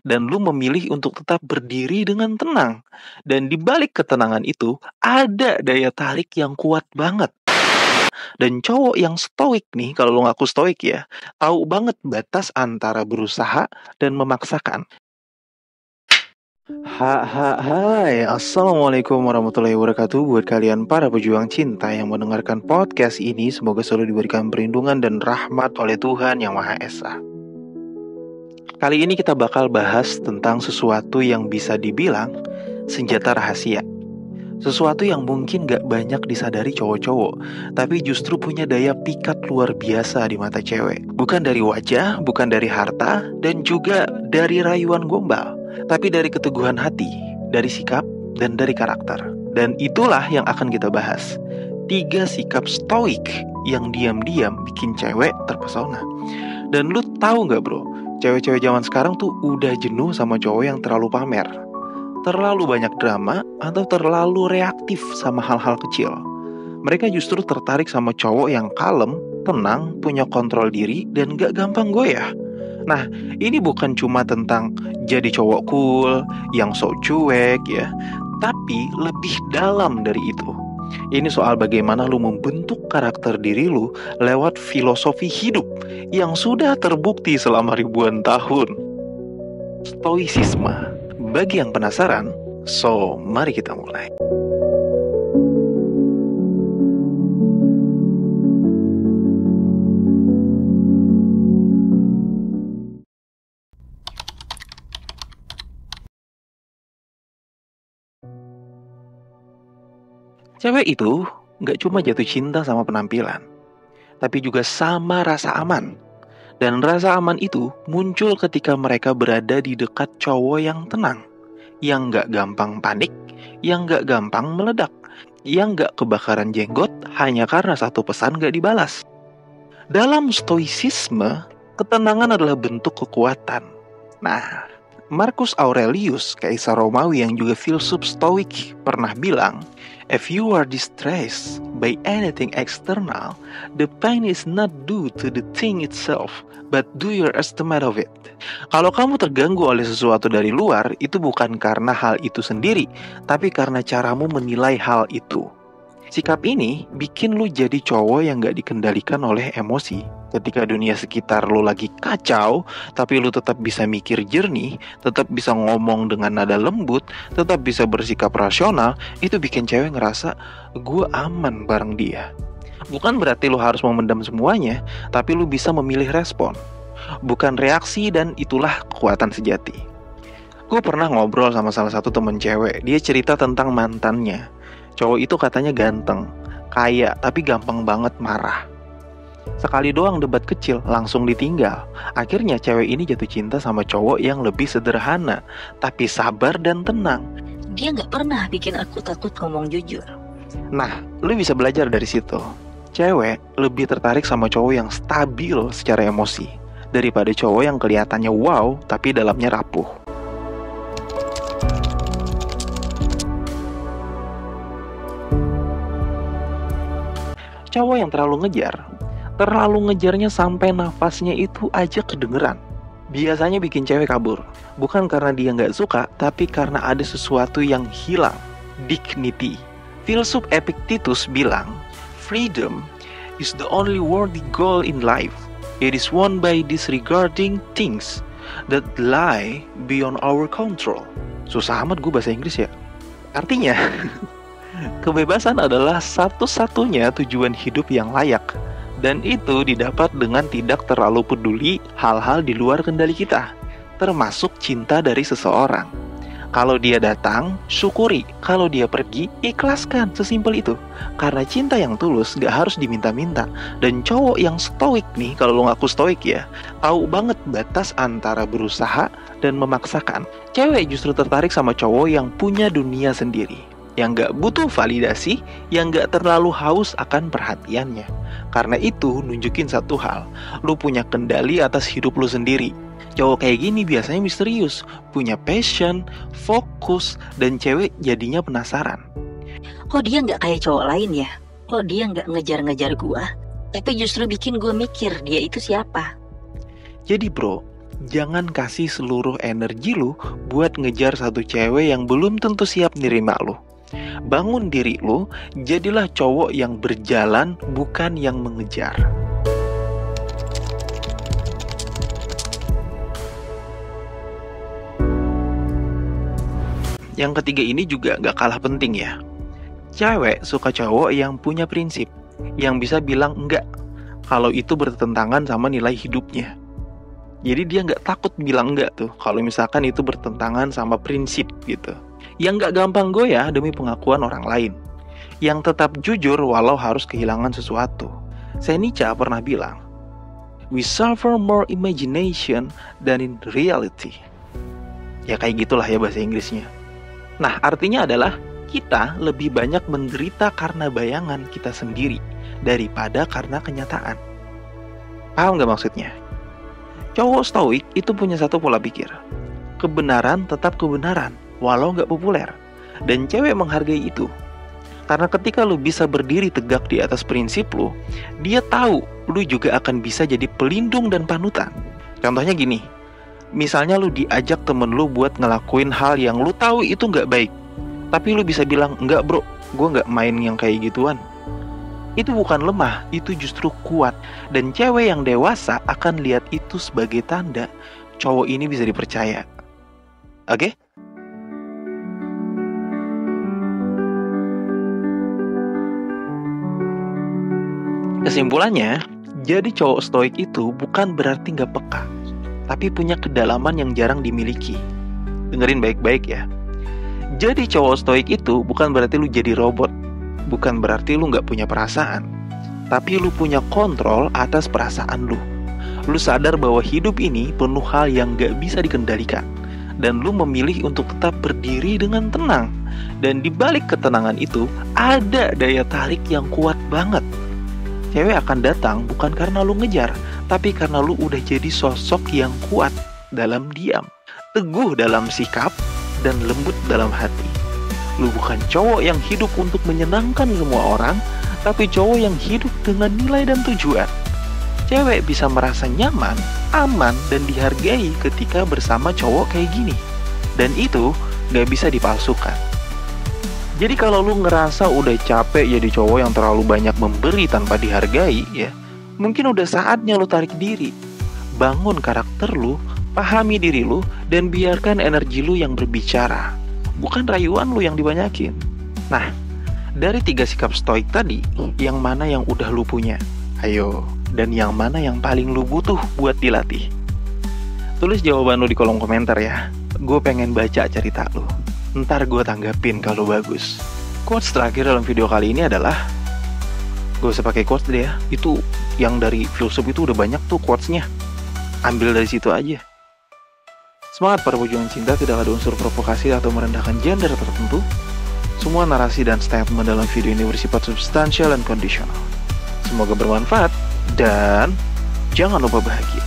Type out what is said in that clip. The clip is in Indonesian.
dan lu memilih untuk tetap berdiri dengan tenang. Dan di balik ketenangan itu, ada daya tarik yang kuat banget. Dan cowok yang stoik nih, kalau lu ngaku stoik ya, tahu banget batas antara berusaha dan memaksakan. Hai, Assalamualaikum warahmatullahi wabarakatuh. Buat kalian para pejuang cinta yang mendengarkan podcast ini, semoga selalu diberikan perlindungan dan rahmat oleh Tuhan Yang Maha Esa. Kali ini kita bakal bahas tentang sesuatu yang bisa dibilang senjata rahasia. Sesuatu yang mungkin gak banyak disadari cowok-cowok, tapi justru punya daya pikat luar biasa di mata cewek. Bukan dari wajah, bukan dari harta, dan juga dari rayuan gombal, tapi dari keteguhan hati, dari sikap, dan dari karakter. Dan itulah yang akan kita bahas. 3 sikap stoik yang diam-diam bikin cewek terpesona. Dan lu tahu gak bro, cewek-cewek zaman sekarang tuh udah jenuh sama cowok yang terlalu pamer, terlalu banyak drama, atau terlalu reaktif sama hal-hal kecil. Mereka justru tertarik sama cowok yang kalem, tenang, punya kontrol diri, dan gak gampang goyah. Nah, ini bukan cuma tentang jadi cowok cool, yang sok cuek ya, tapi lebih dalam dari itu. Ini soal bagaimana lu membentuk karakter diri lu lewat filosofi hidup yang sudah terbukti selama ribuan tahun. Stoicisme. Bagi yang penasaran, so mari kita mulai. Cewek itu gak cuma jatuh cinta sama penampilan, tapi juga sama rasa aman. Dan rasa aman itu muncul ketika mereka berada di dekat cowok yang tenang, yang gak gampang panik, yang gak gampang meledak, yang gak kebakaran jenggot hanya karena satu pesan gak dibalas. Dalam stoicisme, ketenangan adalah bentuk kekuatan. Nah, Marcus Aurelius, kaisar Romawi yang juga filsuf stoik, pernah bilang, "If you are distressed by anything external, the pain is not due to the thing itself, but do your estimate of it." Kalau kamu terganggu oleh sesuatu dari luar, itu bukan karena hal itu sendiri, tapi karena caramu menilai hal itu. Sikap ini bikin lu jadi cowok yang gak dikendalikan oleh emosi. Ketika dunia sekitar lu lagi kacau, tapi lu tetap bisa mikir jernih, tetap bisa ngomong dengan nada lembut, tetap bisa bersikap rasional, itu bikin cewek ngerasa, gue aman bareng dia. Bukan berarti lu harus memendam semuanya, tapi lu bisa memilih respon, bukan reaksi, dan itulah kekuatan sejati. Gue pernah ngobrol sama salah satu temen cewek. Dia cerita tentang mantannya. Cowok itu katanya ganteng, kaya, tapi gampang banget marah. Sekali doang debat kecil, langsung ditinggal. Akhirnya cewek ini jatuh cinta sama cowok yang lebih sederhana, tapi sabar dan tenang. Dia gak pernah bikin aku takut ngomong jujur. Nah, lu bisa belajar dari situ. Cewek lebih tertarik sama cowok yang stabil secara emosi, daripada cowok yang kelihatannya wow, tapi dalamnya rapuh. Cowok yang terlalu ngejarnya sampai nafasnya itu aja kedengeran, biasanya bikin cewek kabur. Bukan karena dia gak suka, tapi karena ada sesuatu yang hilang. Dignity. Filsuf Epictetus bilang, "Freedom is the only worthy goal in life. It is won by disregarding things that lie beyond our control." Susah amat gue bahasa Inggris ya. Artinya, kebebasan adalah satu-satunya tujuan hidup yang layak. Dan itu didapat dengan tidak terlalu peduli hal-hal di luar kendali kita, termasuk cinta dari seseorang. Kalau dia datang, syukuri. Kalau dia pergi, ikhlaskan. Sesimpel itu. Karena cinta yang tulus gak harus diminta-minta. Dan cowok yang stoik nih, kalau lo ngaku stoik ya, tahu banget batas antara berusaha dan memaksakan. Cewek justru tertarik sama cowok yang punya dunia sendiri, yang gak butuh validasi, yang gak terlalu haus akan perhatiannya. Karena itu nunjukin satu hal, lu punya kendali atas hidup lu sendiri. Cowok kayak gini biasanya misterius, punya passion, fokus, dan cewek jadinya penasaran. Kok dia gak kayak cowok lain ya? Kok dia gak ngejar-ngejar gua, tapi justru bikin gua mikir dia itu siapa? Jadi bro, jangan kasih seluruh energi lu buat ngejar satu cewek yang belum tentu siap nerima lu. Bangun diri lu, jadilah cowok yang berjalan, bukan yang mengejar. Yang ketiga ini juga gak kalah penting ya. Cewek suka cowok yang punya prinsip, yang bisa bilang enggak kalau itu bertentangan sama nilai hidupnya. Jadi dia gak takut bilang enggak tuh kalau misalkan itu bertentangan sama prinsip gitu. Yang gak gampang goyah demi pengakuan orang lain. Yang tetap jujur walau harus kehilangan sesuatu. Senica pernah bilang, "We suffer more imagination than in reality." Ya kayak gitulah ya bahasa Inggrisnya. Nah, artinya adalah kita lebih banyak menderita karena bayangan kita sendiri daripada karena kenyataan. Paham gak maksudnya? Cowok stoik itu punya satu pola pikir. Kebenaran tetap kebenaran, walau gak populer. Dan cewek menghargai itu. Karena ketika lu bisa berdiri tegak di atas prinsip lu, dia tahu lu juga akan bisa jadi pelindung dan panutan. Contohnya gini, misalnya lu diajak temen lu buat ngelakuin hal yang lu tahu itu gak baik, tapi lu bisa bilang, "Enggak bro, gue gak main yang kayak gituan." Itu bukan lemah, itu justru kuat. Dan cewek yang dewasa akan lihat itu sebagai tanda cowok ini bisa dipercaya. Oke? Kesimpulannya, jadi cowok stoik itu bukan berarti gak peka, tapi punya kedalaman yang jarang dimiliki. Dengerin baik-baik ya. Jadi cowok stoik itu bukan berarti lu jadi robot. Bukan berarti lu gak punya perasaan. Tapi lu punya kontrol atas perasaan lu. Lu sadar bahwa hidup ini penuh hal yang gak bisa dikendalikan. Dan lu memilih untuk tetap berdiri dengan tenang. Dan di balik ketenangan itu, ada daya tarik yang kuat banget. Cewek akan datang bukan karena lu ngejar, tapi karena lu udah jadi sosok yang kuat dalam diam, teguh dalam sikap, dan lembut dalam hati. Lu bukan cowok yang hidup untuk menyenangkan semua orang, tapi cowok yang hidup dengan nilai dan tujuan. Cewek bisa merasa nyaman, aman, dan dihargai ketika bersama cowok kayak gini. Dan itu gak bisa dipalsukan. Jadi kalau lu ngerasa udah capek jadi cowok yang terlalu banyak memberi tanpa dihargai, ya mungkin udah saatnya lu tarik diri. Bangun karakter lu, pahami diri lu, dan biarkan energi lu yang berbicara. Bukan rayuan lu yang dibanyakin. Nah, dari 3 sikap stoik tadi, yang mana yang udah lu punya? Ayo, dan yang mana yang paling lu butuh buat dilatih? Tulis jawaban lu di kolom komentar ya. Gue pengen baca cerita lu. Ntar gue tanggapin kalau bagus. Quotes terakhir dalam video kali ini adalah, gak usah pakai quotes deh ya, itu yang dari filsuf itu udah banyak tuh quotesnya. Ambil dari situ aja. Semangat para pejuang cinta, tidak ada unsur provokasi atau merendahkan gender tertentu. Semua narasi dan statement dalam video ini bersifat substansial dan kondisional. Semoga bermanfaat, dan jangan lupa bahagia.